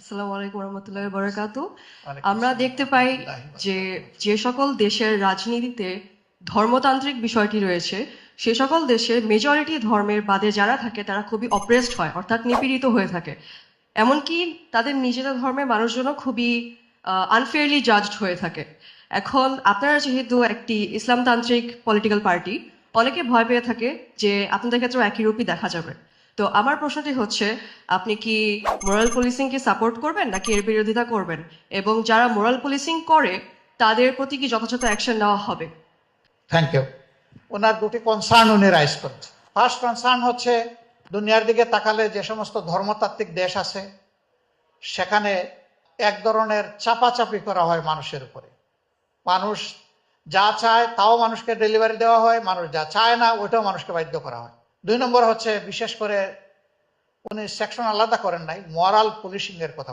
আসসালামু আলাইকুম রহমতুল্লাহ বরকাতু। আমরা দেখতে পাই যে যে সকল দেশের রাজনীতিতে ধর্মতান্ত্রিক বিষয়টি রয়েছে, সে সকল দেশে মেজরিটি ধর্মের বাদে যারা থাকে তারা খুবই অপ্রেসড হয়, অর্থাৎ নিপীড়িত হয়ে থাকে। এমনকি তাদের নিজেদের ধর্মের মানুষজনও খুবই আনফেয়ারলি জাজড হয়ে থাকে। এখন আপনারা যেহেতু একটি ইসলামতান্ত্রিক পলিটিক্যাল পার্টি, অনেকে ভয় পেয়ে থাকে যে আপনাদের ক্ষেত্রেও একই রূপই দেখা যাবে। তো আমার প্রশ্নটি হচ্ছে, আপনি কি মোরাল পুলিশিংকে সাপোর্ট করবেন নাকি এর বিরোধিতা করবেন, এবং যারা মোরাল পুলিশিং করে তাদের প্রতি কি যথাযথ অ্যাকশন নেওয়া হবে? Thank you. ওনার দুটি কনসার্ন উনি রাইজ করছে। ফার্স্ট কনসার্ন হচ্ছে, দুনিয়ার দিকে তাকালে যে সমস্ত ধর্মতাত্ত্বিক দেশ আছে সেখানে এক ধরনের চাপাচাপি করা হয় মানুষের উপরে। মানুষ যা চায় তাও মানুষকে ডেলিভারি দেওয়া হয়, মানুষ যা চায় না ওইটাও মানুষকে বাধ্য করা হয়। 2 নম্বর হচ্ছে, বিশেষ করে উনি সেকশন আলাদা করেন নাই, মরাল পুলিশিং এর কথা